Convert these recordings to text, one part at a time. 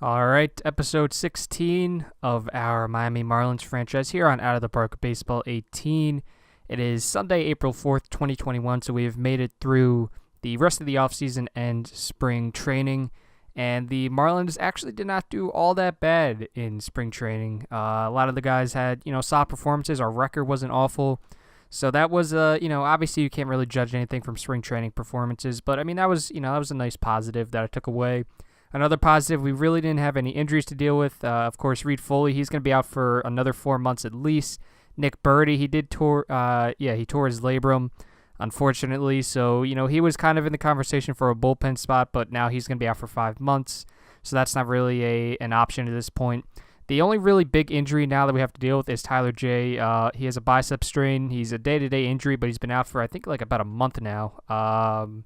All right, episode 16 of our Miami Marlins franchise here on Out of the Park Baseball 18. It is Sunday, April 4th, 2021, so we have made it through the rest of the offseason and spring training. And the Marlins actually did not do all that bad in spring training. A lot of the guys had, solid performances. Our record wasn't awful. So that was, obviously you can't really judge anything from spring training performances. But, that was a nice positive that I took away. Another positive, we really didn't have any injuries to deal with. Of course, Reed Foley, he's going to be out for another 4 months at least. Nick Birdie, he tore his labrum, unfortunately. So, he was kind of in the conversation for a bullpen spot, but now he's going to be out for 5 months. So that's not really an option at this point. The only really big injury now that we have to deal with is Tyler J. He has a bicep strain. He's a day-to-day injury, but he's been out for, I think, like about a month now. March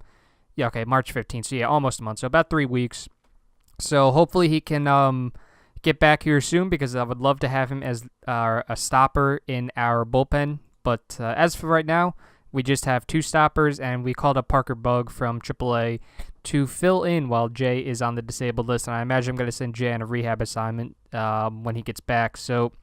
15th. So, almost a month. So about 3 weeks. So hopefully he can get back here soon because I would love to have him as a stopper in our bullpen. But as for right now, we just have 2 stoppers, and we called up Parker Bug from AAA to fill in while Jay is on the disabled list. And I imagine I'm going to send Jay on a rehab assignment when he gets back. So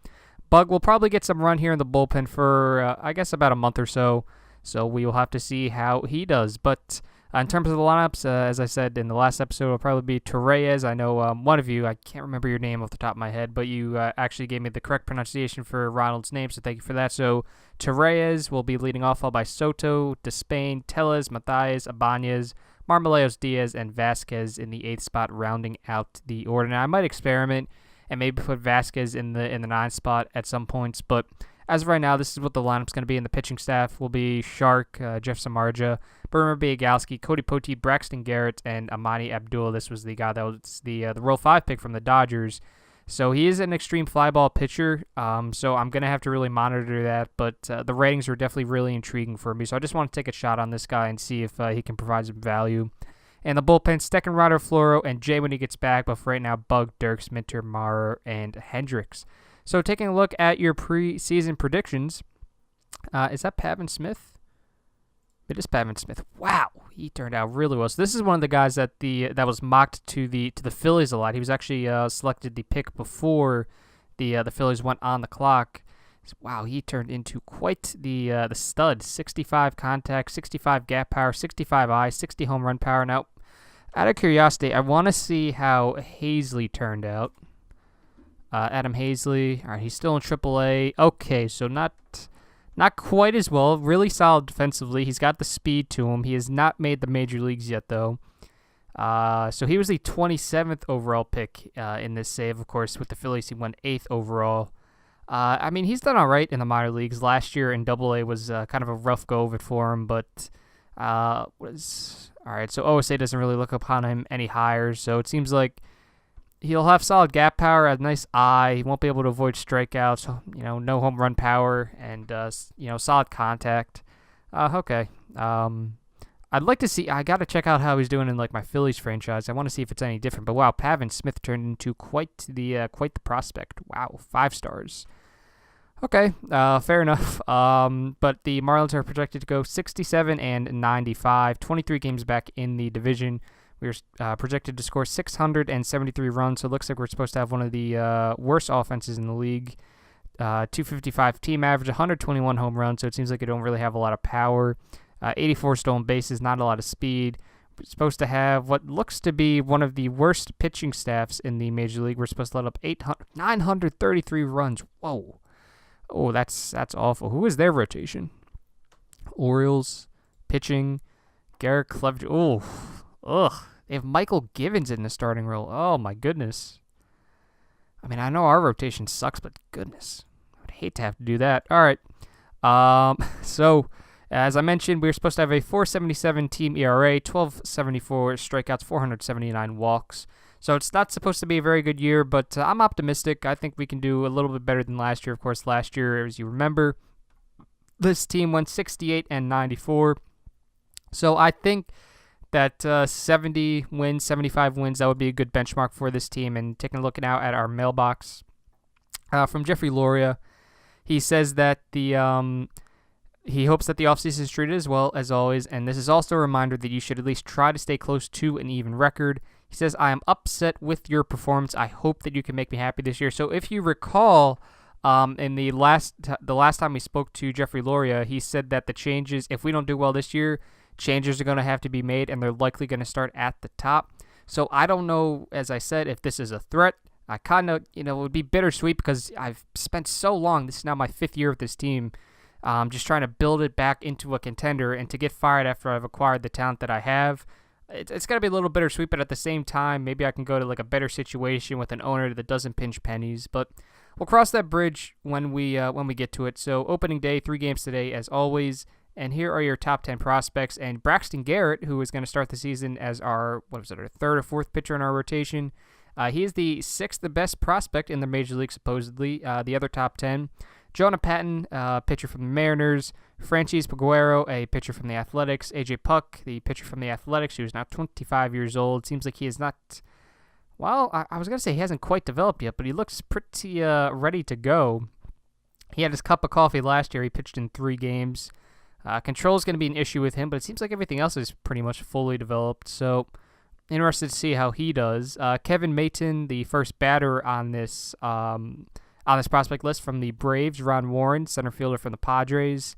Bug will probably get some run here in the bullpen for, I guess, about a month or so. So we will have to see how he does. But in terms of the lineups, as I said in the last episode, it'll probably be Torreyes. I know one of you, I can't remember your name off the top of my head, but you actually gave me the correct pronunciation for Ronald's name, so thank you for that. So Torreyes will be leading off, followed by Soto, Despain, Tellez, Matthias, Ibanez, Marmolejos Diaz, and Vasquez in the 8th spot, rounding out the order. Now, I might experiment and maybe put Vasquez in the 9th spot at some points, but as of right now, this is what the lineup's going to be. In the pitching staff will be Shark, Jeff Samardzija, Burmer Biagalski, Cody Pote, Braxton Garrett, and Amani Abdul. This was the guy that was the Roll 5 pick from the Dodgers. So he is an extreme fly ball pitcher, so I'm going to have to really monitor that. But the ratings are definitely really intriguing for me. So I just want to take a shot on this guy and see if he can provide some value. And the bullpen, Stecken, Ryder, Floro, and Jay when he gets back. But for right now, Bug, Dirks, Minter, Maurer, and Hendricks. So taking a look at your preseason predictions, is that Pavin Smith? It is Pavin Smith. Wow, he turned out really well. So this is one of the guys that was mocked to the Phillies a lot. He was actually selected the pick before the Phillies went on the clock. Wow, he turned into quite the stud. 65 contact, 65 gap power, 65 eye, 60 home run power. Now, out of curiosity, I want to see how Hazley turned out. Adam Hazley, all right, he's still in AAA. Okay, so not quite as well. Really solid defensively. He's got the speed to him. He has not made the major leagues yet, though. So he was the 27th overall pick in this save. Of course, with the Phillies, he went 8th overall. He's done all right in the minor leagues. Last year in AA was kind of a rough go of it for him, but all right. So OSA doesn't really look upon him any higher. So it seems like he'll have solid gap power, a nice eye. He won't be able to avoid strikeouts. No home run power, and solid contact. Okay. I'd like to see. I got to check out how he's doing in like my Phillies franchise. I want to see if it's any different. But wow, Pavin Smith turned into quite the prospect. Wow, 5 stars. Okay, fair enough. But the Marlins are projected to go 67 and 95, 23 games back in the division. We are projected to score 673 runs, so it looks like we're supposed to have one of the worst offenses in the league. 255 team average, 121 home runs, so it seems like they don't really have a lot of power. 84 stolen bases, not a lot of speed. We're supposed to have what looks to be one of the worst pitching staffs in the Major League. We're supposed to let up 933 runs. Whoa. Oh, that's awful. Who is their rotation? Orioles, pitching, Garrett Clevenger. Oh, ugh. They have Michael Givens in the starting role. Oh, my goodness. I know our rotation sucks, but goodness. I would hate to have to do that. All right. So, as I mentioned, we were supposed to have a 4.77 team ERA, 12.74 strikeouts, 479 walks. So it's not supposed to be a very good year, but I'm optimistic. I think we can do a little bit better than last year. Of course, last year, as you remember, this team went 68 and 94. So I think that 70 wins, 75 wins, that would be a good benchmark for this team. And taking a look now at our mailbox from Jeffrey Loria, he says that he hopes that the offseason is treated as well as always, and this is also a reminder that you should at least try to stay close to an even record. He says, I am upset with your performance. I hope that you can make me happy this year. So if you recall, in the last time we spoke to Jeffrey Loria, he said that the changes, if we don't do well this year, changes are going to have to be made, and they're likely going to start at the top. So I don't know, as I said, if this is a threat. I kind of, it would be bittersweet because I've spent so long. This is now my 5th year with this team. Just trying to build it back into a contender, and to get fired after I've acquired the talent that I have, it's going to be a little bittersweet, but at the same time, maybe I can go to like a better situation with an owner that doesn't pinch pennies. But we'll cross that bridge when we get to it. So opening day, 3 games today as always, and here are your top 10 prospects. And Braxton Garrett, who is going to start the season as our 3rd or 4th pitcher in our rotation, he is the 6th best prospect in the major league supposedly. The other top 10. Jonah Patton, pitcher from the Mariners. Francis Peguero, a pitcher from the Athletics. AJ Puck, the pitcher from the Athletics, who is now 25 years old. Seems like he is not, well, I was going to say he hasn't quite developed yet, but he looks pretty ready to go. He had his cup of coffee last year. He pitched in 3 games. Control is going to be an issue with him, but it seems like everything else is pretty much fully developed. So interested to see how he does. Kevin Mayton, the first batter on this prospect list from the Braves. Ron Warren, center fielder from the Padres.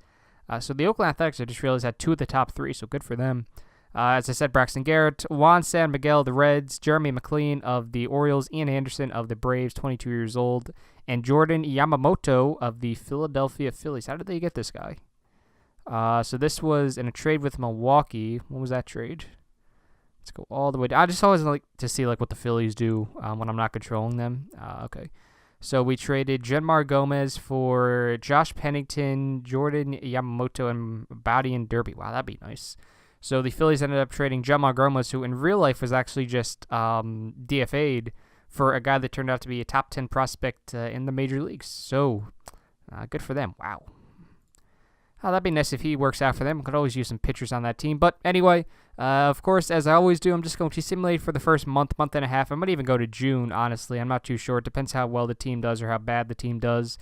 So the Oakland Athletics, I just realized, had 2 of the top 3, so good for them. As I said, Braxton Garrett, Juan San Miguel, the Reds, Jeremy McLean of the Orioles, Ian Anderson of the Braves, 22 years old, and Jordan Yamamoto of the Philadelphia Phillies. How did they get this guy? So this was in a trade with Milwaukee. What was that trade? Let's go all the way down. I just always like to see like what the Phillies do when I'm not controlling them. Okay. So we traded Jenmar Gomez for Josh Pennington, Jordan Yamamoto, and Bowdy and Derby. Wow, that'd be nice. So the Phillies ended up trading Jenmar Gomez, who in real life was actually just DFA'd, for a guy that turned out to be a top 10 prospect in the major leagues. So good for them. Wow. Oh, that'd be nice if he works out for them. We could always use some pitchers on that team. But anyway, of course, as I always do, I'm just going to simulate for the first month and a half. I might even go to June, honestly. I'm not too sure. It depends how well the team does or how bad the team does.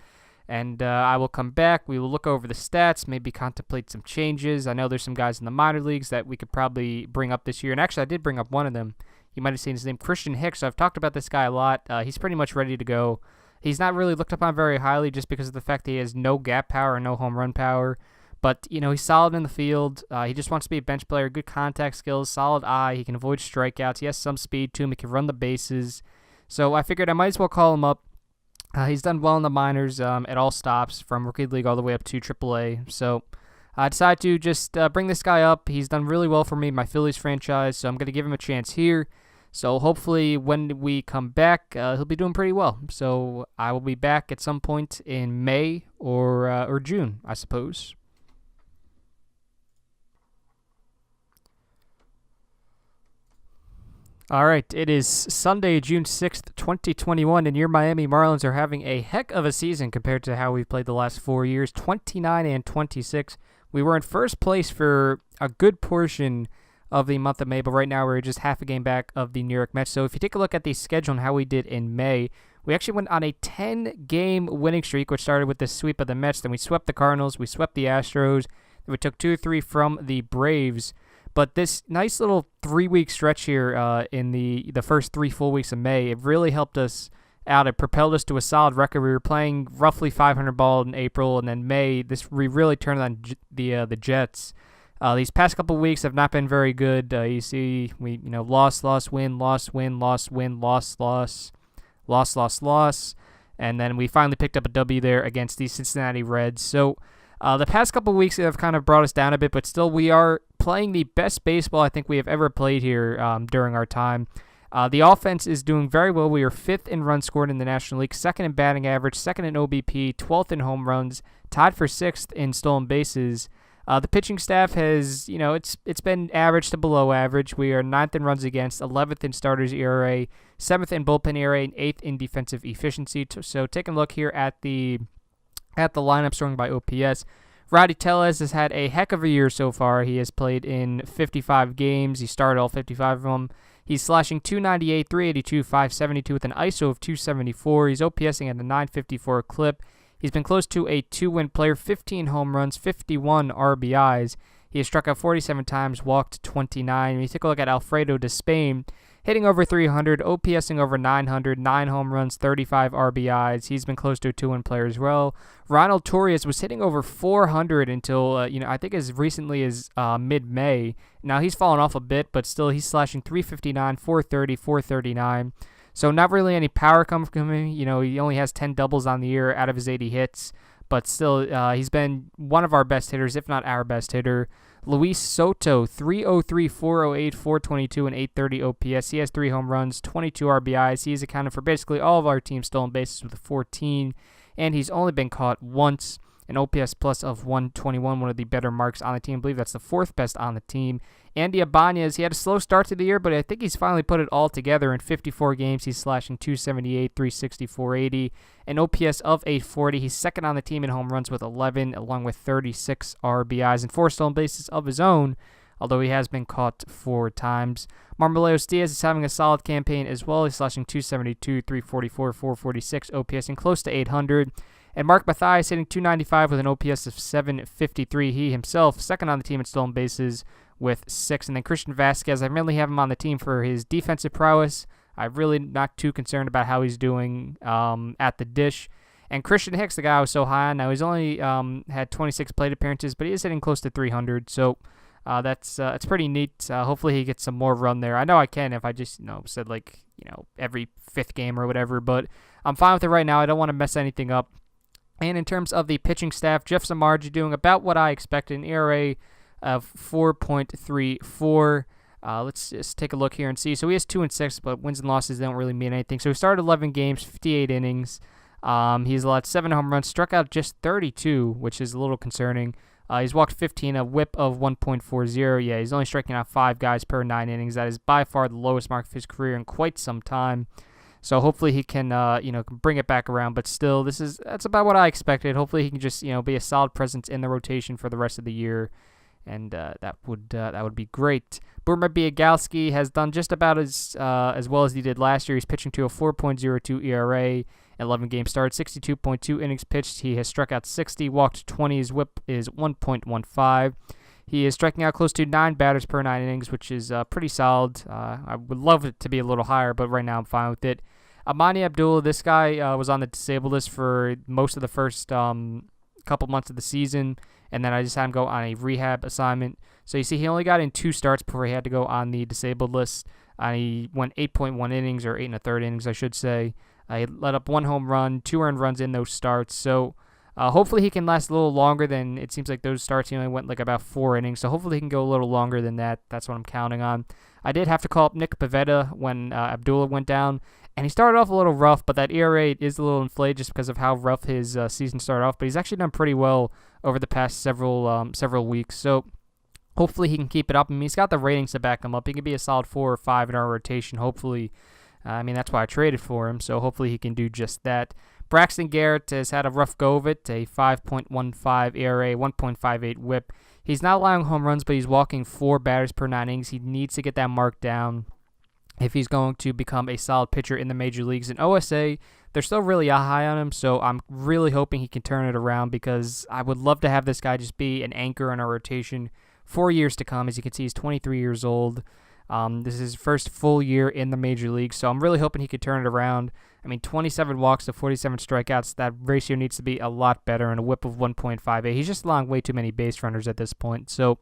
And I will come back. We will look over the stats, maybe contemplate some changes. I know there's some guys in the minor leagues that we could probably bring up this year. And actually, I did bring up one of them. You might have seen his name, Christian Hicks. So I've talked about this guy a lot. He's pretty much ready to go. He's not really looked upon very highly just because of the fact that he has no gap power and no home run power. But, he's solid in the field. He just wants to be a bench player, good contact skills, solid eye. He can avoid strikeouts. He has some speed to him. He can run the bases. So I figured I might as well call him up. He's done well in the minors at all stops, from Rookie League all the way up to AAA. So I decided to just bring this guy up. He's done really well for me, my Phillies franchise, so I'm going to give him a chance here. So hopefully when we come back, he'll be doing pretty well. So I will be back at some point in May or June, I suppose. All right, it is Sunday, June 6th, 2021, and your Miami Marlins are having a heck of a season compared to how we've played the last 4 years, 29-26. We were in first place for a good portion of the month of May, but right now we're just half a game back of the New York Mets. So if you take a look at the schedule and how we did in May, we actually went on a 10-game winning streak, which started with the sweep of the Mets. Then we swept the Cardinals, we swept the Astros, then we took 2 or 3 from the Braves. But this nice little 3-week stretch here in the first 3 full weeks of May, it really helped us out. It propelled us to a solid record. We were playing roughly 500 ball in April, and then May, we really turned on the Jets. These past couple weeks have not been very good. You see, we loss, win, loss, win, loss, win, loss, loss, and then we finally picked up a W there against the Cincinnati Reds. So the past couple weeks have kind of brought us down a bit, but still we are playing the best baseball I think we have ever played here during our time. The offense is doing very well. We are 5th in runs scored in the National League, 2nd in batting average, 2nd in OBP, 12th in home runs, tied for 6th in stolen bases. The pitching staff has, it's been average to below average. We are 9th in runs against, 11th in starters ERA, 7th in bullpen ERA, and 8th in defensive efficiency. So taking a look here at the lineup starting by OPS, Rowdy Tellez has had a heck of a year so far. He has played in 55 games. He started all 55 of them. He's slashing 298, 382, 572 with an ISO of 274. He's OPSing at a 954 clip. He's been close to a 2-win player, 15 home runs, 51 RBIs. He has struck out 47 times, walked 29. When you take a look at Alfredo Despain, hitting over 300, OPSing over 900, 9 home runs, 35 RBIs. He's been close to a 2-win player as well. Ronald Torres was hitting over 400 until, I think as recently as mid-May. Now he's fallen off a bit, but still he's slashing 359, 430, 439. So not really any power coming from him. He only has 10 doubles on the year out of his 80 hits. But still, he's been one of our best hitters, if not our best hitter. Luis Soto, 303, 408, 422, and 830 OPS. He has 3 home runs, 22 RBIs. He's accounted for basically all of our team's stolen bases with 14, and he's only been caught once. An OPS plus of 121, one of the better marks on the team. I believe that's the 4th best on the team. Andy Ibanez, he had a slow start to the year, but I think he's finally put it all together. In 54 games, he's slashing 278, 360, 480, an OPS of 840. He's second on the team in home runs with 11, along with 36 RBIs and 4 stolen bases of his own, although he has been caught 4 times. Marmolejos Diaz is having a solid campaign as well. He's slashing 272, 344, 446 OPS and close to 800. And Mark Mathias hitting 295 with an OPS of 753. He himself, second on the team in stolen bases with 6. And then Christian Vasquez, I mainly have him on the team for his defensive prowess. I'm really not too concerned about how he's doing at the dish. And Christian Hicks, the guy I was so high on, now he's only had 26 plate appearances, but he is hitting close to 300. So that's it's pretty neat. Hopefully he gets some more run there. I know I can if I just said every 5th game or whatever, but I'm fine with it right now. I don't want to mess anything up. And in terms of the pitching staff, Jeff Samardzija doing about what I expected, an ERA of 4.34. Let's just take a look here and see. So he has 2-6, but wins and losses don't really mean anything. So he started 11 games, 58 innings. He's allowed 7 home runs, struck out just 32, which is a little concerning. He's walked 15, a whip of 1.40. Yeah, he's only striking out 5 guys per 9 innings. That is by far the lowest mark of his career in quite some time. So hopefully he can, bring it back around. But still, that's about what I expected. Hopefully he can just, be a solid presence in the rotation for the rest of the year, and that would be great. Boomer Biagalski has done just about as well as he did last year. He's pitching to a 4.02 ERA, 11 games started, 62.2 innings pitched. He has struck out 60, walked 20. His whip is 1.15. He is striking out close to 9 batters per 9 innings, which is pretty solid. I would love it to be a little higher, but right now I'm fine with it. Amani Abdullah, this guy was on the disabled list for most of the first couple months of the season, and then I just had him go on a rehab assignment. So you see he only got in 2 starts before he had to go on the disabled list. He went 8.1 innings, or 8 1/3 innings, I should say. He let up 1 home run, 2 earned runs in those starts. So hopefully he can last a little longer than, it seems like those starts he only went about 4 innings. So hopefully he can go a little longer than that. That's what I'm counting on. I did have to call up Nick Pivetta when Abdullah went down. And he started off a little rough, but that ERA is a little inflated just because of how rough his season started off. But he's actually done pretty well over the past several weeks. So hopefully he can keep it up. I mean, he's got the ratings to back him up. He can be a solid 4 or 5 in our rotation, hopefully. That's why I traded for him. So hopefully he can do just that. Braxton Garrett has had a rough go of it, a 5.15 ERA, 1.58 whip. He's not allowing home runs, but he's walking 4 batters per 9 innings. He needs to get that mark down if he's going to become a solid pitcher in the major leagues. In OSA, they're still really high on him, so I'm really hoping he can turn it around, because I would love to have this guy just be an anchor in our rotation for years to come. As you can see, he's 23 years old. This is his first full year in the major leagues, so I'm really hoping he could turn it around. 27 walks to 47 strikeouts, that ratio needs to be a lot better, and a whip of 1.58. He's just allowing way too many base runners at this point, so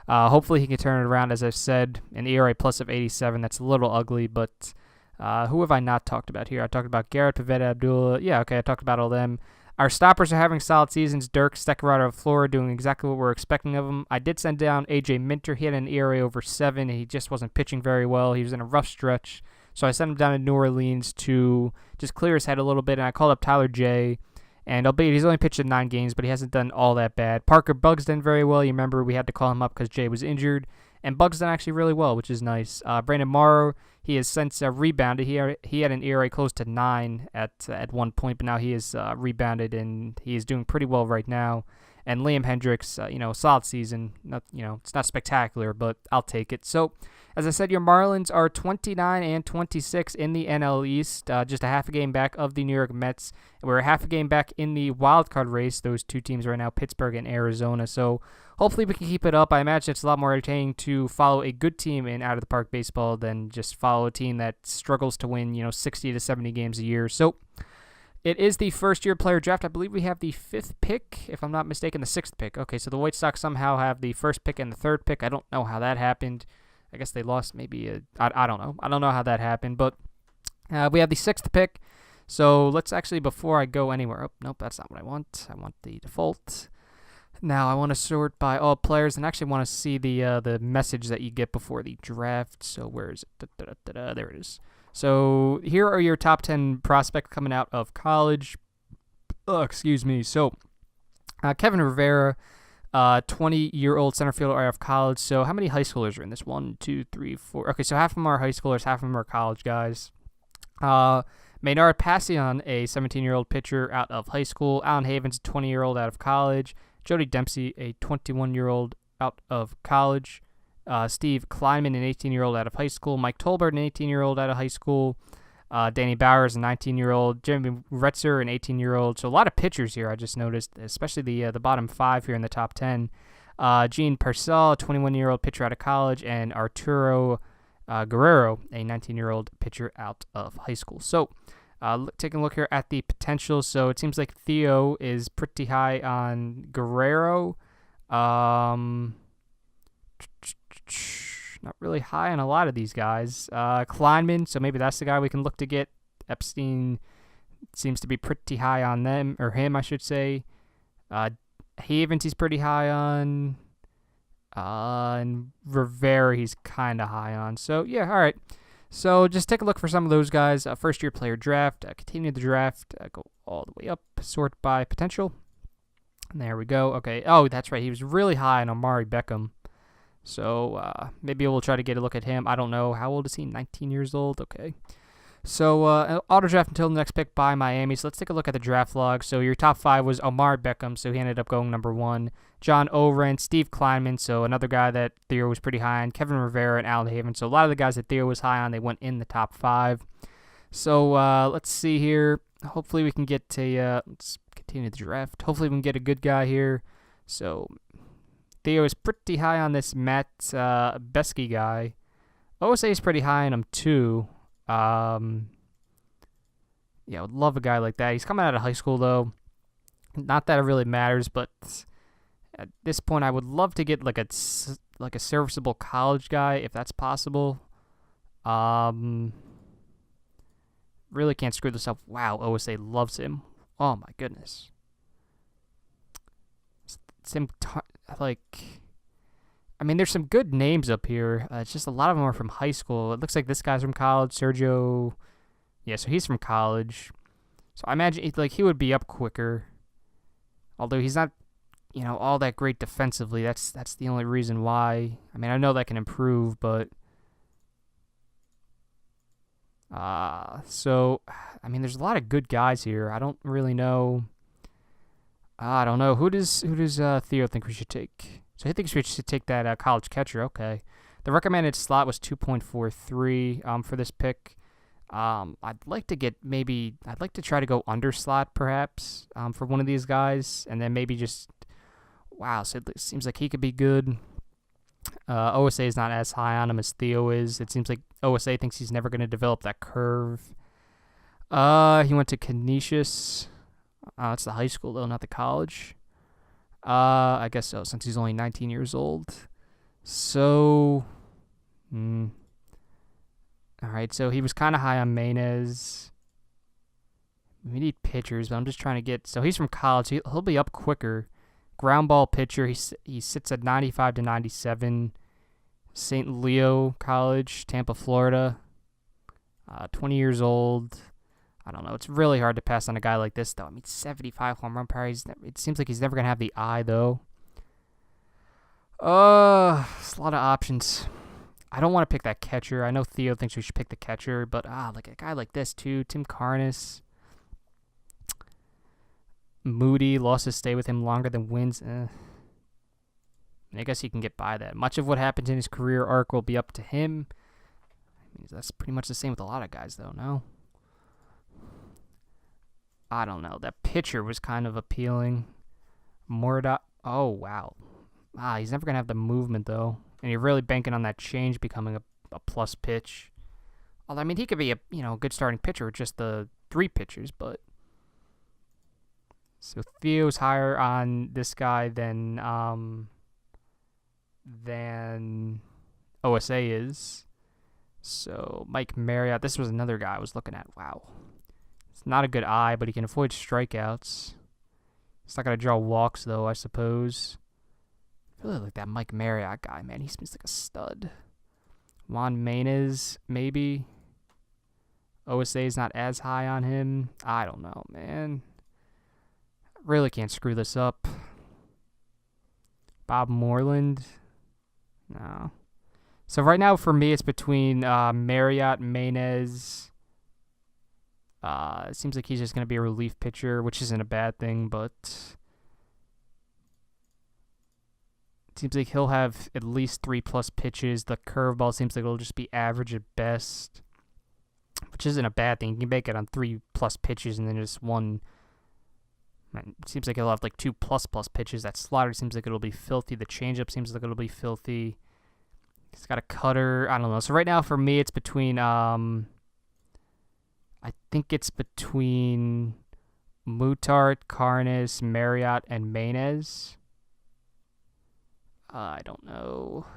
hopefully he can turn it around. As I've said, an ERA plus of 87. That's a little ugly, but who have I not talked about here? I talked about Garrett, Pivetta, Abdullah. Yeah, okay, I talked about all them. Our stoppers are having solid seasons. Dirk Steckerado of Florida doing exactly what we're expecting of him. I did send down AJ Minter. He had an ERA over 7, and he just wasn't pitching very well. He was in a rough stretch. So I sent him down to New Orleans to just clear his head a little bit, and I called up Tyler J. And albeit he's only pitched in 9 games, but he hasn't done all that bad. Parker Buxton very well. You remember we had to call him up because Jay was injured. And Buxton actually really well, which is nice. Brandon Morrow, he has since rebounded. He had an ERA close to 9 at one point, but now he is rebounded, and he is doing pretty well right now. And Liam Hendricks, solid season. Not, it's not spectacular, but I'll take it. So, as I said, your Marlins are 29 and 26 in the NL East, just a half a game back of the New York Mets. We're a half a game back in the wild card race. Those two teams right now, Pittsburgh and Arizona. So hopefully we can keep it up. I imagine it's a lot more entertaining to follow a good team in out of the park baseball than just follow a team that struggles to win, 60 to 70 games a year. So it is the first-year player draft. I believe we have the 5th pick, if I'm not mistaken, the 6th pick. Okay, so the White Sox somehow have the 1st pick and the 3rd pick. I don't know how that happened. I guess they lost maybe I don't know. I don't know how that happened, but we have the 6th pick. So let's actually, before I go anywhere, nope, that's not what I want. I want the default. Now I want to sort by all players and actually want to see the message that you get before the draft. So where is it? There it is. So here are your top 10 prospects coming out of college. Excuse me. So Kevin Rivera, 20-year-old center fielder out of college. So how many high schoolers are in this? 1, 2, 3, 4. Okay, so half of them are high schoolers, half of them are college guys. Maynard Passion, a 17-year-old pitcher out of high school. Alan Havens, a 20-year-old out of college. Jody Dempsey, a 21-year-old out of college. Steve Kleinman, an 18-year-old out of high school. Mike Tolbert, an 18-year-old out of high school. Danny Bowers, a 19-year-old. Jeremy Retzer, an 18-year-old. So a lot of pitchers here, I just noticed, especially the bottom 5 here in the top 10. Gene Purcell, a 21-year-old pitcher out of college. And Arturo Guerrero, a 19-year-old pitcher out of high school. So taking a look here at the potential. So it seems like Theo is pretty high on Guerrero. Not really high on a lot of these guys. Kleinman, so maybe that's the guy we can look to get. Epstein seems to be pretty high on them, or him, I should say. Havens, he's pretty high on. And Rivera, he's kind of high on. So, yeah, all right. So just take a look for some of those guys. First-year player draft. Continue the draft. Go all the way up. Sort by potential. And there we go. Okay. Oh, that's right. He was really high on Omari Beckham. So maybe we'll try to get a look at him. I don't know. How old is he? 19 years old? Okay. So auto draft until the next pick by Miami. So let's take a look at the draft log. So your top 5 was Omar Beckham, so he ended up going number 1. John Oren, Steve Kleinman, so another guy that Theo was pretty high on. Kevin Rivera and Alan Havens. So a lot of the guys that Theo was high on, they went in the top 5. So let's see here. Hopefully we can get let's continue the draft. Hopefully we can get a good guy here. So Theo is pretty high on this Matt Besky guy. OSA is pretty high on him too. Yeah, I would love a guy like that. He's coming out of high school though. Not that it really matters, but at this point, I would love to get like a serviceable college guy if that's possible. Really can't screw this up. Wow, OSA loves him. Oh my goodness. There's some good names up here. It's just a lot of them are from high school. It looks like this guy's from college. Sergio, yeah, so he's from college. So I imagine he would be up quicker. Although he's not, all that great defensively. That's the only reason why. I know that can improve, but there's a lot of good guys here. I don't really know. I don't know. Who does Theo think we should take? So he thinks we should take that college catcher. Okay. The recommended slot was 2.43 for this pick. I'd like to try to go under slot perhaps for one of these guys, and then maybe just so it seems like he could be good. OSA is not as high on him as Theo is. It seems like OSA thinks he's never going to develop that curve. He went to Canisius. It's the high school though, not the college. I guess so, since he's only 19 years old. So, all right, so he was kind of high on Maynez. We need pitchers, but I'm just trying to get... So he's from college. He'll be up quicker. Ground ball pitcher. He sits at 95 to 97. St. Leo College, Tampa, Florida. 20 years old. I don't know. It's really hard to pass on a guy like this, though. 75 home run power. It seems like he's never going to have the eye, though. It's a lot of options. I don't want to pick that catcher. I know Theo thinks we should pick the catcher, but like a guy like this, too. Tim Carnes. Moody, losses stay with him longer than wins. I guess he can get by that. Much of what happens in his career arc will be up to him. I mean, that's pretty much the same with a lot of guys, though, no? I don't know. That pitcher was kind of appealing. Morda. Oh, wow. He's never going to have the movement, though. And you're really banking on that change becoming a plus pitch. Although, I mean, he could be a good starting pitcher with just the 3 pitchers, but... So Theo's higher on this guy than OSA is. So Mike Marriott, this was another guy I was looking at. Wow. It's not a good eye, but he can avoid strikeouts. He's not going to draw walks, though, I suppose. I really like that Mike Marriott guy, man. He seems like a stud. Juan Maynez, maybe. OSA is not as high on him. I don't know, man. Really can't screw this up. Bob Moreland. No. So right now for me it's between Marriott, Maynez. It seems like he's just going to be a relief pitcher, which isn't a bad thing, but it seems like he'll have at least 3+ pitches. The curveball seems like it'll just be average at best, which isn't a bad thing. You can make it on 3+ pitches and then just one. It seems like he'll have like 2++ pitches. That slider seems like it'll be filthy. The changeup seems like it'll be filthy. He's got a cutter. I don't know. So right now for me, it's between I think it's between Mutart, Karnas, Marriott, and Maynez. I don't know.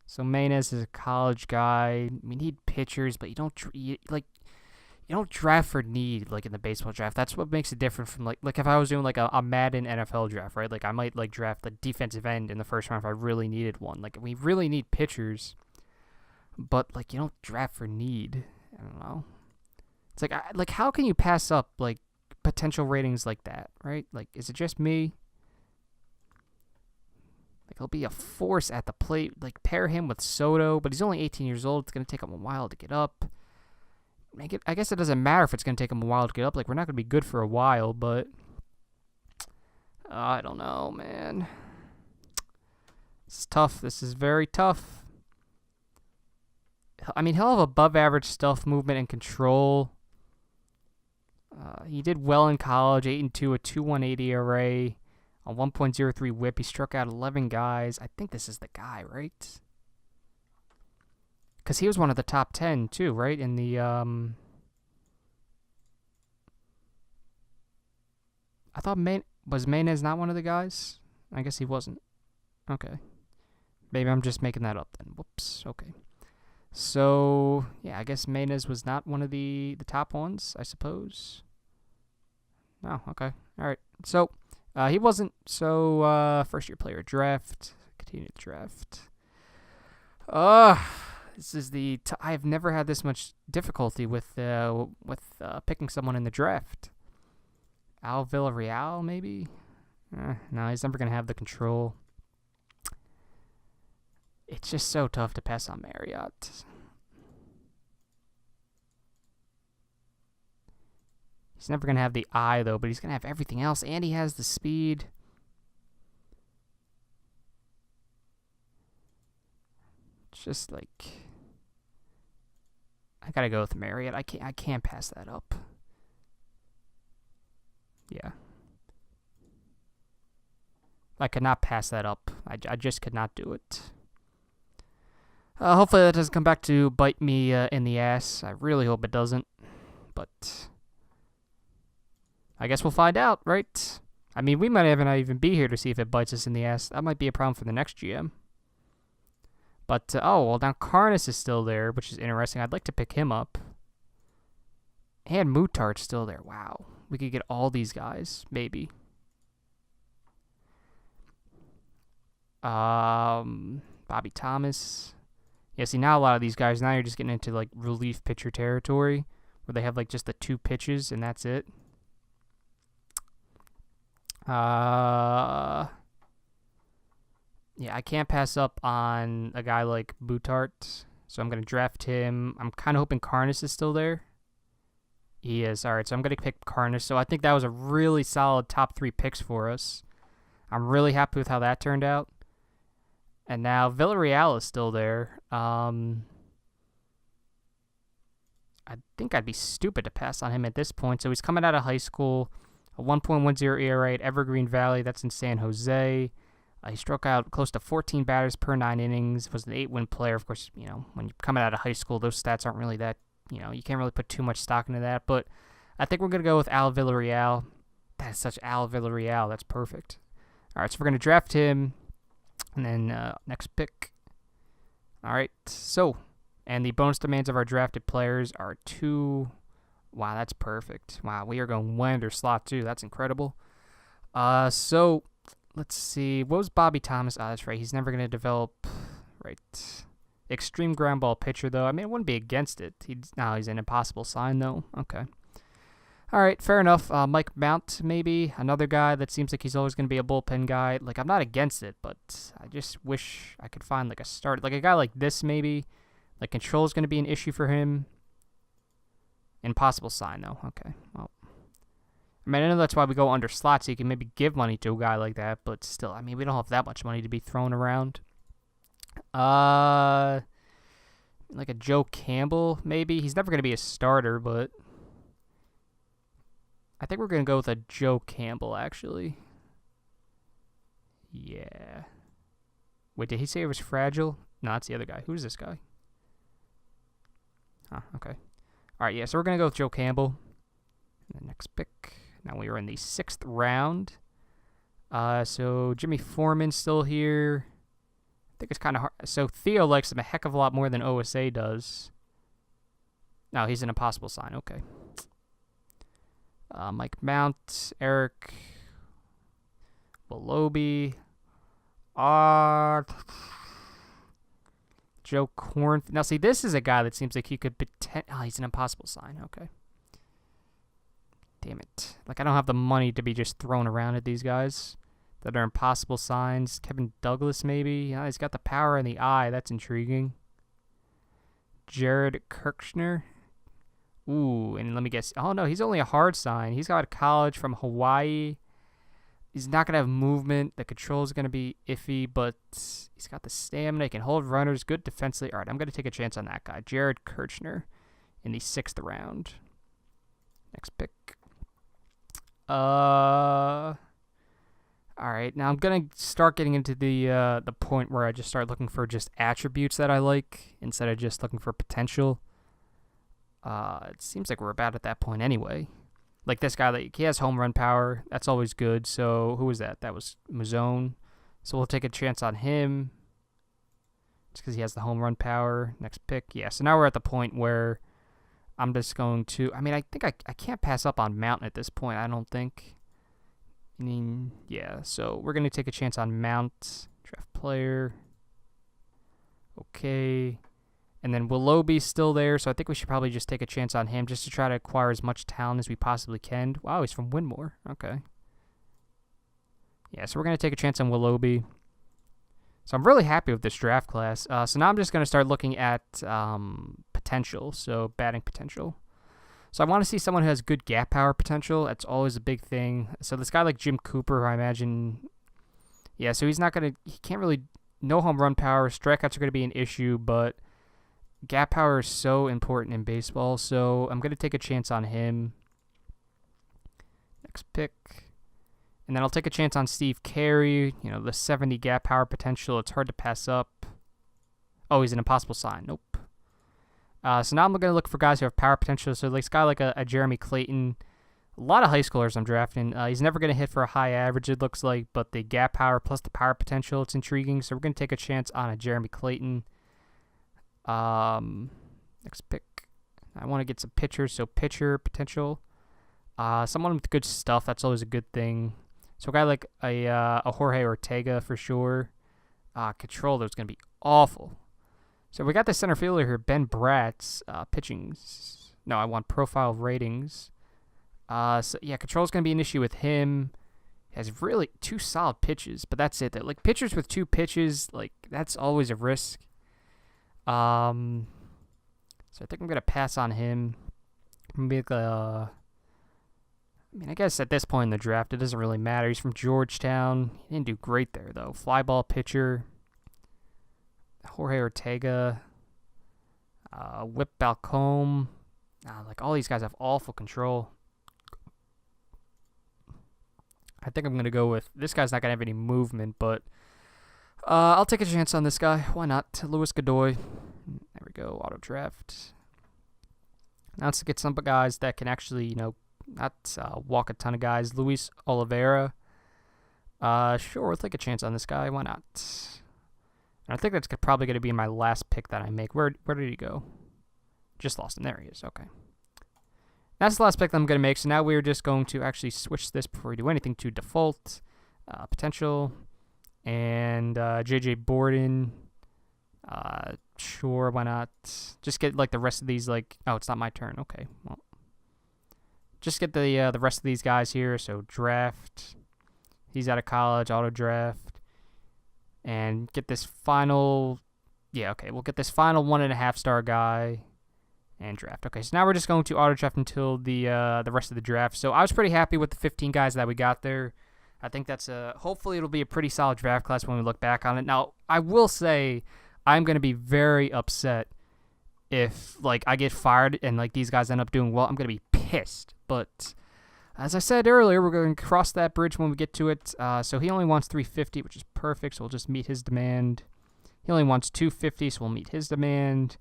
So Maynez is a college guy. We need pitchers, but you don't draft for need like in the baseball draft. That's what makes it different from like if I was doing like a Madden NFL draft, right? Like I might like draft the defensive end in the first round if I really needed one. Like we really need pitchers, but like you don't draft for need. I don't know. It's like how can you pass up like potential ratings like that, right? Like is it just me? Like he'll be a force at the plate. Like pair him with Soto, but he's only 18 years old. It's gonna take him a while to get up. I guess it doesn't matter if it's going to take him a while to get up. Like, we're not going to be good for a while, but I don't know, man. This is tough. This is very tough. I mean, he'll have above average stealth movement and control. He did well in college, 8-2, a 2.18 ERA, a 1.03 WHIP. He struck out 11 guys. I think this is the guy, right? Because he was one of the top 10, too, right? In the, I thought was Maynez not one of the guys? I guess he wasn't. Okay. Maybe I'm just making that up then. Whoops. Okay. So, yeah, I guess Maynez was not one of the top ones, I suppose. Oh, okay. All right. So, he wasn't. So, first-year player draft. Continue the draft. This is I've never had this much difficulty with picking someone in the draft. Al Villarreal, maybe? No, he's never going to have the control. It's just so tough to pass on Marriott. He's never going to have the eye, though, but he's going to have everything else, and he has the speed. It's just like... I gotta go with Marriott. I can't pass that up. Yeah. I could not pass that up. I just could not do it. Hopefully that doesn't come back to bite me in the ass. I really hope it doesn't. But I guess we'll find out, right? I mean, we might not even be here to see if it bites us in the ass. That might be a problem for the next GM. But, well, now Karnas is still there, which is interesting. I'd like to pick him up. And Mutart's still there. Wow. We could get all these guys, maybe. Bobby Thomas. Yeah, see, now a lot of these guys, now you're just getting into, like, relief pitcher territory, where they have, like, just the 2 pitches, and that's it. Yeah, I can't pass up on a guy like Boutart, so I'm going to draft him. I'm kind of hoping Karnas is still there. He is. All right, so I'm going to pick Carnage. So I think that was a really solid top 3 picks for us. I'm really happy with how that turned out. And now Villarreal is still there. I think I'd be stupid to pass on him at this point. So he's coming out of high school, a 1.10 ERA at Evergreen Valley. That's in San Jose. He struck out close to 14 batters per 9 innings. Was an 8-win player. Of course, when you're coming out of high school, those stats aren't really that, you can't really put too much stock into that. But I think we're going to go with Al Villarreal. That's such Al Villarreal. That's perfect. All right, so we're going to draft him. And then next pick. All right, so, and the bonus demands of our drafted players are 2. Wow, that's perfect. Wow, we are going wind or slot too. That's incredible. So, let's see. What was Bobby Thomas? Oh, that's right. He's never going to develop. Right. Extreme ground ball pitcher, though. I mean, I wouldn't be against it. He's an impossible sign, though. Okay. All right, fair enough. Mike Mount, maybe. Another guy that seems like he's always going to be a bullpen guy. Like, I'm not against it, but I just wish I could find, like, a start. Like, a guy like this, maybe. Like, control is going to be an issue for him. Impossible sign, though. Okay, well. I mean, I know that's why we go under slots, so you can maybe give money to a guy like that, but still, I mean, we don't have that much money to be thrown around. Like a Joe Campbell, maybe. He's never going to be a starter, but I think we're going to go with a Joe Campbell, actually. Yeah. Wait, did he say it was fragile? No, that's the other guy. Who's this guy? Oh, okay. All right, yeah, so we're going to go with Joe Campbell. And the next pick. Now we are in the 6th round. So Jimmy Foreman's still here. I think it's kind of hard. So Theo likes him a heck of a lot more than OSA does. No, he's an impossible sign. Okay. Mike Mount, Eric Belobi, Joe Corn. Now, see, this is a guy that seems like he could he's an impossible sign. Okay. Damn it. Like, I don't have the money to be just thrown around at these guys that are impossible signs. Kevin Douglas, maybe. Yeah, he's got the power in the eye. That's intriguing. Jared Kirchner. Ooh, and let me guess. Oh, no, he's only a hard sign. He's got a college from Hawaii. He's not going to have movement. The control is going to be iffy, but he's got the stamina. He can hold runners. Good defensively. All right, I'm going to take a chance on that guy. Jared Kirchner in the 6th round. Next pick. All right, now I'm gonna start getting into the point where I just start looking for just attributes that I like instead of just looking for potential. It seems like we're about at that point anyway. Like this guy, like, he has home run power. That's always good. So who was that? That was Mazone. So we'll take a chance on him just because he has the home run power. Next pick, yeah. So now we're at the point where I'm just going to, I mean, I think I can't pass up on Mountain at this point, I don't think. I mean, yeah, so we're going to take a chance on Mount, draft player. Okay. And then Willoughby's still there, so I think we should probably just take a chance on him just to try to acquire as much talent as we possibly can. Wow, he's from Winmore. Okay. Yeah, so we're going to take a chance on Willoughby. So I'm really happy with this draft class. So now I'm just going to start looking at potential, so batting potential. So I want to see someone who has good gap power potential. That's always a big thing. So this guy like Jim Cooper, I imagine, yeah, so he can't really, no home run power. Strikeouts are going to be an issue, but gap power is so important in baseball. So I'm going to take a chance on him. Next pick. And then I'll take a chance on Steve Carey, the 70 gap power potential. It's hard to pass up. Oh, he's an impossible sign. Nope. So now I'm going to look for guys who have power potential. So this guy like a Jeremy Clayton. A lot of high schoolers I'm drafting. He's never going to hit for a high average, it looks like. But the gap power plus the power potential, it's intriguing. So we're going to take a chance on a Jeremy Clayton. Next pick. I want to get some pitchers. So pitcher potential. Someone with good stuff. That's always a good thing. So a guy like a Jorge Ortega for sure. Control, that's going to be awful. So we got the center fielder here, Ben Bratz, pitching. No, I want profile ratings. So yeah, control's going to be an issue with him. He has really 2 solid pitches, but that's it. Like pitchers with 2 pitches, like that's always a risk. So I think I'm going to pass on him. maybe I guess at this point in the draft, it doesn't really matter. He's from Georgetown. He didn't do great there, though. Fly ball pitcher. Jorge Ortega. Whip Balcombe. All these guys have awful control. I think I'm going to go with... This guy's not going to have any movement, but... I'll take a chance on this guy. Why not? Luis Godoy. There we go. Auto draft. Now let's get some guys that can actually, not walk a ton of guys. Luis Oliveira. Sure, we'll take a chance on this guy. Why not? And I think that's probably going to be my last pick that I make. Where did he go? Just lost him. There he is. Okay. That's the last pick that I'm going to make. So now we're just going to actually switch this before we do anything to default. Potential. And J.J. Borden. Sure, why not? Just get the rest of these oh, it's not my turn. Okay, well. Just get the rest of these guys here. So draft. He's out of college, auto draft. And get this final... Yeah, okay, we'll get this final 1.5-star guy. And draft. Okay, so now we're just going to auto draft until the rest of the draft. So I was pretty happy with the 15 guys that we got there. I think that's hopefully it'll be a pretty solid draft class when we look back on it. Now, I will say I'm going to be very upset if I get fired and these guys end up doing well. I'm going to be pissed. But as I said earlier, we're going to cross that bridge when we get to it. So he only wants 350, which is perfect. So we'll just meet his demand. He only wants 250, so we'll meet his demand.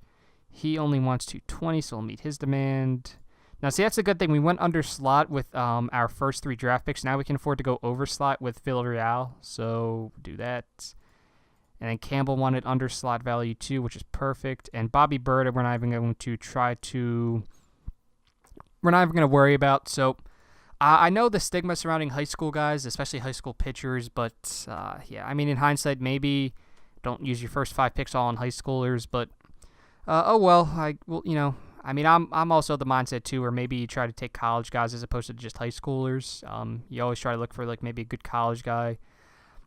He only wants 220, so we'll meet his demand. Now, see, that's a good thing. We went under slot with our first 3 draft picks. Now we can afford to go over slot with Villarreal, so do that. And then Campbell wanted under slot value too, which is perfect. And Bobby Bird, we're not even going to worry about. So I know the stigma surrounding high school guys, especially high school pitchers, but yeah, I mean, in hindsight, maybe don't use your first 5 picks all on high schoolers, but oh well. I'm also the mindset too, where maybe you try to take college guys as opposed to just high schoolers. You always try to look for maybe a good college guy.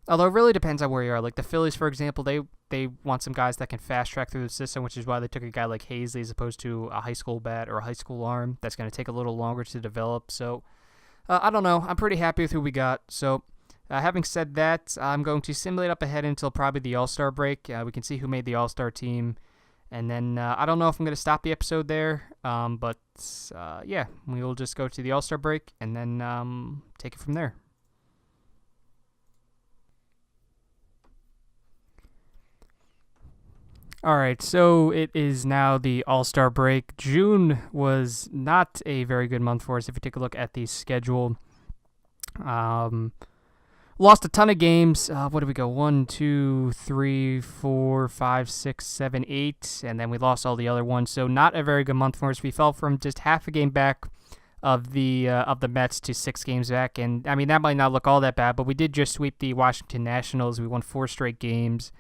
Although it really depends on where you are. Like the Phillies, for example, they want some guys that can fast track through the system, which is why they took a guy like Hazley as opposed to a high school bat or a high school arm. That's going to take a little longer to develop. So I don't know. I'm pretty happy with who we got. So having said that, I'm going to simulate up ahead until probably the All-Star break. We can see who made the All-Star team. And then I don't know if I'm going to stop the episode there, but yeah, we will just go to the All-Star break and then take it from there. All right, so it is now the All-Star break. June was not a very good month for us if you take a look at the schedule. Lost a ton of games. What did we go? 1, 2, 3, 4, 5, 6, 7, 8. And then we lost all the other ones. So not a very good month for us. We fell from just half a game back of the Mets to 6 games back. And, I mean, that might not look all that bad, but we did just sweep the Washington Nationals. We won 4 straight games.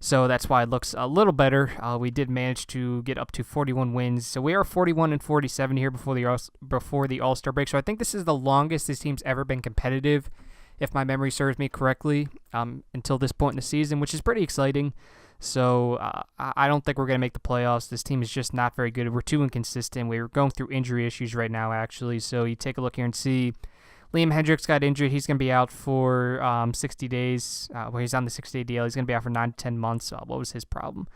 So that's why it looks a little better. We did manage to get up to 41 wins. So we are 41-47 here before the All-Star break. So I think this is the longest this team's ever been competitive, if my memory serves me correctly, until this point in the season, which is pretty exciting. So I don't think we're going to make the playoffs. This team is just not very good. We're too inconsistent. We're going through injury issues right now, actually. So you take a look here and see Liam Hendricks got injured. He's going to be out for 60 days. He's on the 60-day DL. He's going to be out for 9 to 10 months. What was his problem?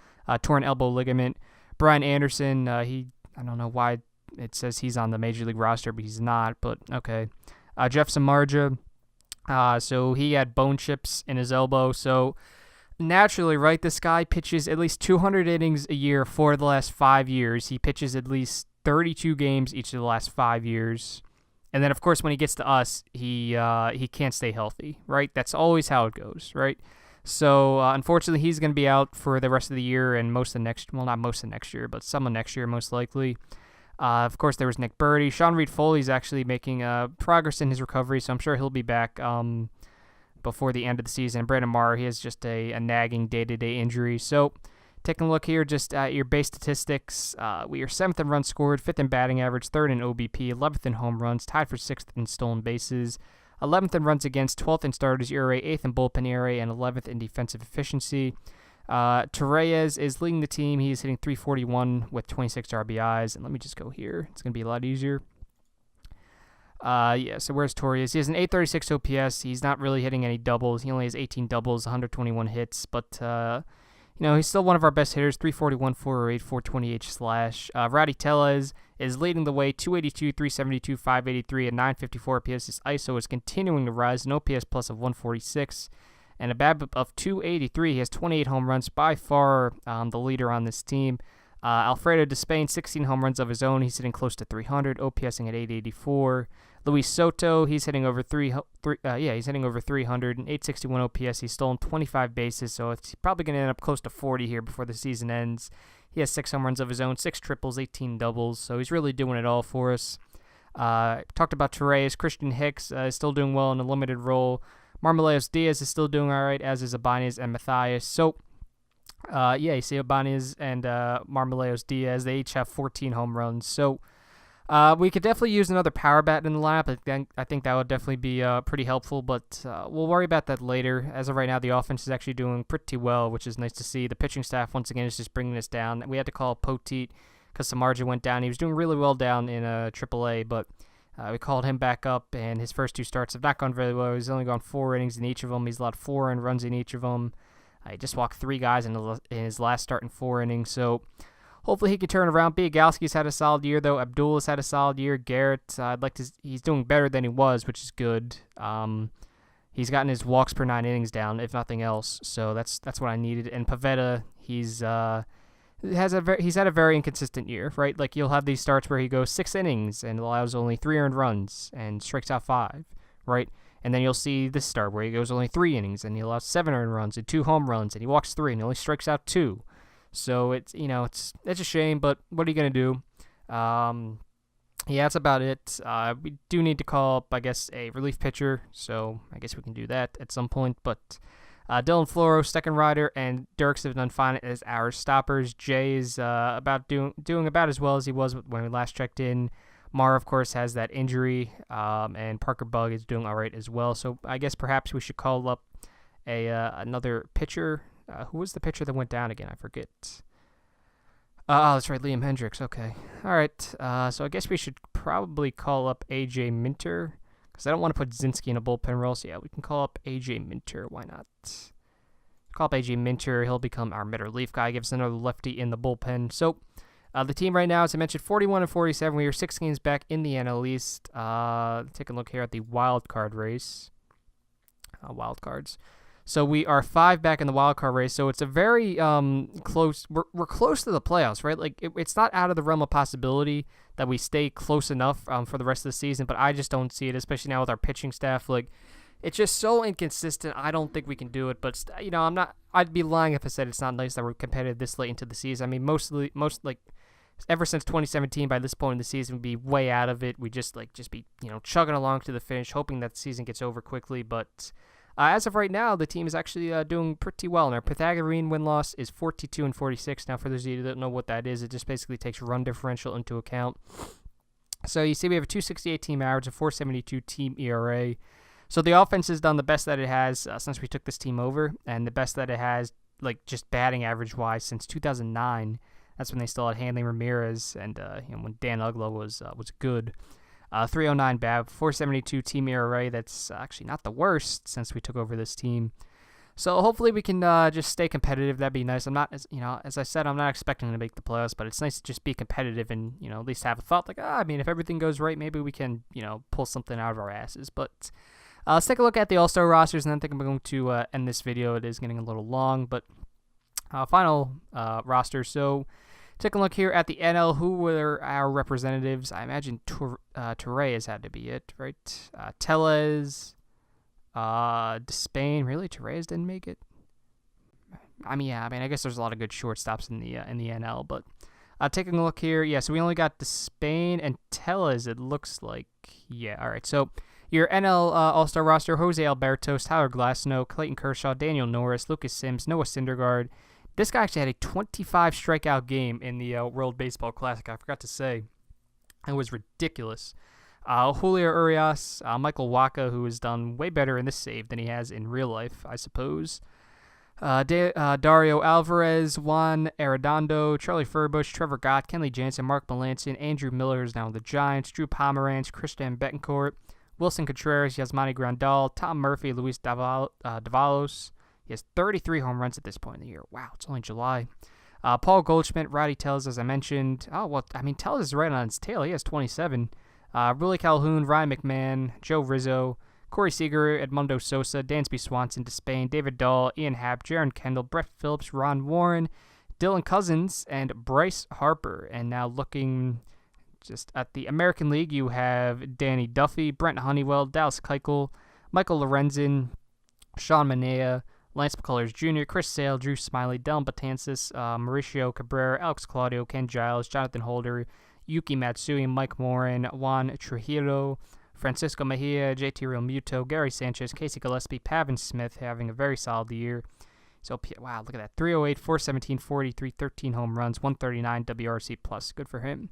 Torn elbow ligament. Brian Anderson, I don't know why it says he's on the Major League roster, but he's not. But okay. Jeff Samardzija. So he had bone chips in his elbow. So naturally, right, this guy pitches at least 200 innings a year for the last 5 years. He pitches at least 32 games each of the last 5 years. And then, of course, when he gets to us, he can't stay healthy, right? That's always how it goes, right? So, unfortunately, he's going to be out for the rest of the year and most of the next, well, not most of next year, but some of next year, most likely. Of course, there was Nick Birdie. Sean Reed-Foley's actually making progress in his recovery, so I'm sure he'll be back before the end of the season. Brandon Marr, he has just a nagging day-to-day injury. So, taking a look here just at your base statistics, we are 7th in runs scored, 5th in batting average, 3rd in OBP, 11th in home runs, tied for 6th in stolen bases, 11th in runs against, 12th in starters ERA, 8th in bullpen ERA, and 11th in defensive efficiency. Torreyes is leading the team. He's hitting 341 with 26 RBIs. And let me just go here. It's going to be a lot easier. So where's Torreyes? He has an 836 OPS. He's not really hitting any doubles. He only has 18 doubles, 121 hits. But, he's still one of our best hitters. 341, 408, 428 slash. Rowdy Tellez is leading the way. 282, 372, 583, and 954 OPS. His ISO is continuing to rise. An OPS plus of 146. And a BABIP of 283. He has 28 home runs, by far the leader on this team. Alfredo Despain, 16 home runs of his own. He's hitting close to 300, OPSing at 884. Luis Soto, he's hitting over 300 and 861 OPS. He's stolen 25 bases, so it's probably going to end up close to 40 here before the season ends. He has 6 home runs of his own, 6 triples, 18 doubles, so he's really doing it all for us. Talked about Torreyes. Christian Hicks is still doing well in a limited role. Marmolejos Diaz is still doing all right, as is Ibanez and Matthias. So, you see Ibanez and Marmolejos Diaz. They each have 14 home runs. So, we could definitely use another power bat in the lineup. I think that would definitely be pretty helpful, but we'll worry about that later. As of right now, the offense is actually doing pretty well, which is nice to see. The pitching staff, once again, is just bringing us down. We had to call Poteet because Samardzija went down. He was doing really well down in AAA, but we called him back up, and his first 2 starts have not gone very well. He's only gone 4 innings in each of them. He's allowed 4 earned runs in each of them. He just walked 3 guys in his last start in 4 innings, so hopefully he can turn around. Biagalski's had a solid year, though. Abdul has had a solid year. Garrett, he's doing better than he was, which is good. He's gotten his walks per 9 innings down, if nothing else, so that's what I needed. And Pivetta, he's had a very inconsistent year, right? Like, you'll have these starts where he goes 6 innings and allows only 3 earned runs and strikes out 5, right? And then you'll see this start where he goes only 3 innings and he allows 7 earned runs and 2 home runs and he walks 3 and he only strikes out 2. So it's a shame, but what are you gonna do? That's about it. We do need to call up, I guess, a relief pitcher, so I guess we can do that at some point. But Dylan Floro, second rider, and Dirks have done fine as our stoppers. Jay is doing about as well as he was when we last checked in. Mar, of course, has that injury, and Parker Bug is doing all right as well. So I guess perhaps we should call up another pitcher. Who was the pitcher that went down again? I forget. That's right, Liam Hendricks. Okay. All right. So I guess we should probably call up AJ Minter, because I don't want to put Zinski in a bullpen role. So yeah, we can call up AJ Minter. Why not? Call up AJ Minter. He'll become our mid-relief guy. Gives us another lefty in the bullpen. So the team right now, as I mentioned, 41 and 47. We are 6 games back in the NL East. Take a look here at the wild card race. Wild cards. So we are 5 back in the wild card race. So it's a very close. We're close to the playoffs, right? Like it's not out of the realm of possibility that we stay close enough for the rest of the season. But I just don't see it, especially now with our pitching staff. Like, it's just so inconsistent. I don't think we can do it. But I'd be lying if I said it's not nice that we're competitive this late into the season. I mean, ever since 2017, by this point in the season, we'd be way out of it. We just be chugging along to the finish, hoping that the season gets over quickly. But as of right now, the team is actually doing pretty well. And our Pythagorean win-loss is 42 and 46. Now, for those of you who don't know what that is, it just basically takes run differential into account. So you see we have a 268 team average, a 472 team ERA. So the offense has done the best that it has since we took this team over, and the best that it has, like, just batting average-wise, since 2009. That's when they still had Hanley Ramirez and when Dan Ugla was good. 309 BAB, 472 team ERA. That's actually not the worst since we took over this team. So hopefully we can just stay competitive. That'd be nice. I'm not, as I said, I'm not expecting to make the playoffs, but it's nice to just be competitive and at least have a thought like, if everything goes right, maybe we can pull something out of our asses. But let's take a look at the All-Star rosters, and then I think I'm going to end this video. It is getting a little long, but final roster. So take a look here at the NL. Who were our representatives? I imagine Torreyes had to be it, right? Tellez, Despain. Really, Torreyes didn't make it. I guess there's a lot of good shortstops in the NL, but taking a look here, yeah. So we only got Despain and Tellez. It looks like, yeah. All right, so your NL All-Star roster: Jose Alberto, Tyler Glasnow, Clayton Kershaw, Daniel Norris, Lucas Sims, Noah Syndergaard. This guy actually had a 25 strikeout game in the World Baseball Classic. I forgot to say. It was ridiculous. Julio Urias, Michael Wacha, who has done way better in this save than he has in real life, I suppose. Dario Alvarez, Juan Arredondo, Charlie Furbush, Trevor Gott, Kenley Jansen, Mark Melanson, Andrew Miller is now with the Giants, Drew Pomeranz, Christian Betancourt, Wilson Contreras, Yasmani Grandal, Tom Murphy, Luis Davalos. He has 33 home runs at this point in the year. Wow, it's only July. Paul Goldschmidt, Roddy Tellez, as I mentioned. Tellez is right on his tail. He has 27. Willie Calhoun, Ryan McMahon, Joe Rizzo, Corey Seager, Edmundo Sosa, Dansby Swanson, Despain, David Dahl, Ian Happ, Jaron Kendall, Brett Phillips, Ron Warren, Dylan Cousins, and Bryce Harper. And now looking just at the American League, you have Danny Duffy, Brent Honeywell, Dallas Keuchel, Michael Lorenzen, Sean Manaea, Lance McCullers Jr., Chris Sale, Drew Smiley, Dylan Betances, Mauricio Cabrera, Alex Claudio, Ken Giles, Jonathan Holder, Yuki Matsui, Mike Morin, Juan Trujillo, Francisco Mejia, JT Realmuto, Gary Sanchez, Casey Gillespie, Pavin Smith having a very solid year. So, wow, look at that. 308, 417, 40, 313 home runs, 139 WRC plus. Good for him.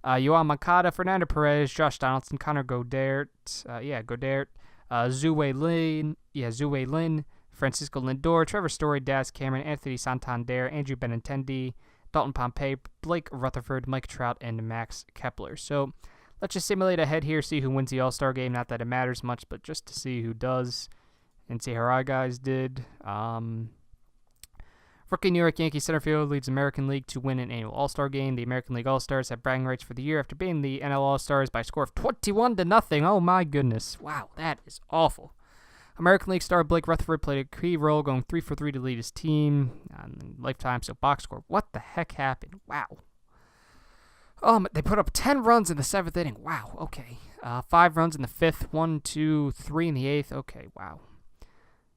Yoan Moncada, Fernando Perez, Josh Donaldson, Connor Godert, Zue Lin, Francisco Lindor, Trevor Story, Daz Cameron, Anthony Santander, Andrew Benintendi, Dalton Pompey, Blake Rutherford, Mike Trout, and Max Kepler. So, let's just simulate ahead here, see who wins the All-Star game. Not that it matters much, but just to see who does and see how our guys did. Rookie New York Yankees center field leads American League to win an annual All-Star game. The American League All-Stars have bragging rights for the year after beating the NL All-Stars by a score of 21-0. Oh my goodness. Wow, that is awful. American League star Blake Rutherford played a key role, going 3 for 3 to lead his team on lifetime. So box score. What the heck happened? Wow. They put up 10 runs in the 7th inning. Wow, okay. 5 runs in the 5th, 1, 2, 3 in the 8th. Okay, wow.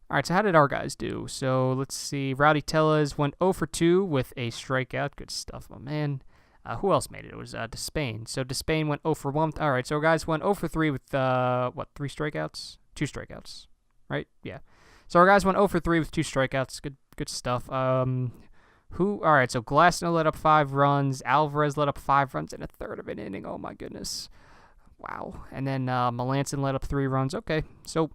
All right, so how did our guys do? So let's see. Rowdy Tellez went 0 for 2 with a strikeout. Good stuff, my man. Who else made it? It was Despain. So Despain went 0 for 1. All right, so our guys went 0 for 3 with, 3 strikeouts? 2 strikeouts, right? Yeah. So our guys went 0 for 3 with 2 strikeouts. Good stuff. All right, so Glasnow let up 5 runs. Alvarez let up 5 runs in a third of an inning. Oh, my goodness. Wow. And then Melanson let up 3 runs. Okay, so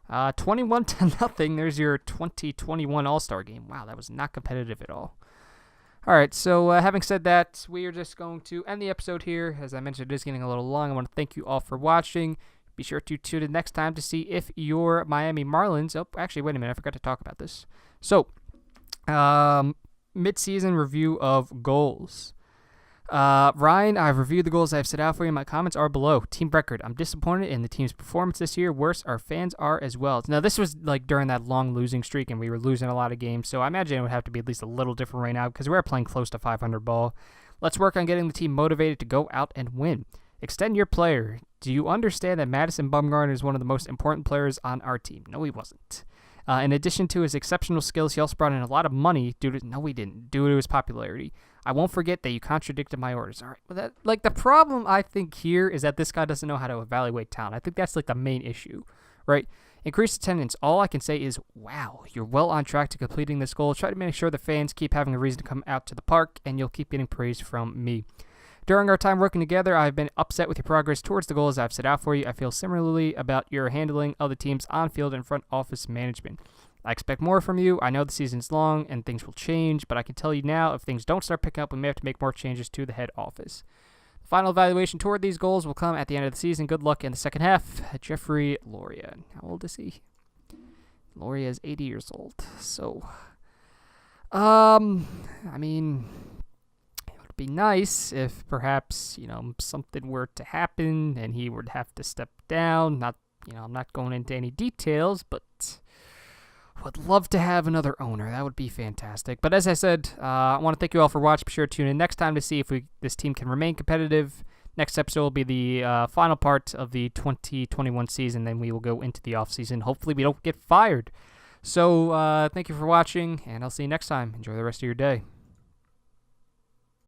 21-0. There's your 2021 All-Star game. Wow, that was not competitive at all. All right, so having said that, we are just going to end the episode here. As I mentioned, it is getting a little long. I want to thank you all for watching. Be sure to tune in next time to see if your Miami Marlins... Oh, actually, wait a minute. I forgot to talk about this. So, mid-season review of goals. Ryan, I've reviewed the goals I've set out for you. My comments are below. Team record. I'm disappointed in the team's performance this year. Worse, our fans are as well. Now, this was like during that long losing streak, and we were losing a lot of games, so I imagine it would have to be at least a little different right now because we're playing close to 500 ball. Let's work on getting the team motivated to go out and win. Extend your player. Do you understand that Madison Bumgarner is one of the most important players on our team? No, he wasn't. In addition to his exceptional skills, he also brought in a lot of money due to his popularity. I won't forget that you contradicted my orders. All right, well, the problem I think here is that this guy doesn't know how to evaluate talent. I think that's like the main issue, right? Increased attendance. All I can say is, wow, you're well on track to completing this goal. Try to make sure the fans keep having a reason to come out to the park, and you'll keep getting praise from me. During our time working together, I've been upset with your progress towards the goals I've set out for you. I feel similarly about your handling of the team's on-field and front office management. I expect more from you. I know the season's long and things will change, but I can tell you now, if things don't start picking up, we may have to make more changes to the head office. The final evaluation toward these goals will come at the end of the season. Good luck in the second half. Jeffrey Loria. How old is he? Loria is 80 years old. So, I mean... be nice if perhaps, something were to happen and he would have to step down. I'm not going into any details, but would love to have another owner. That would be fantastic. But as I said, I want to thank you all for watching. Be sure to tune in next time to see if this team can remain competitive. Next episode will be the final part of the 2021 season. Then we will go into the offseason. Hopefully we don't get fired. So thank you for watching, and I'll see you next time. Enjoy the rest of your day.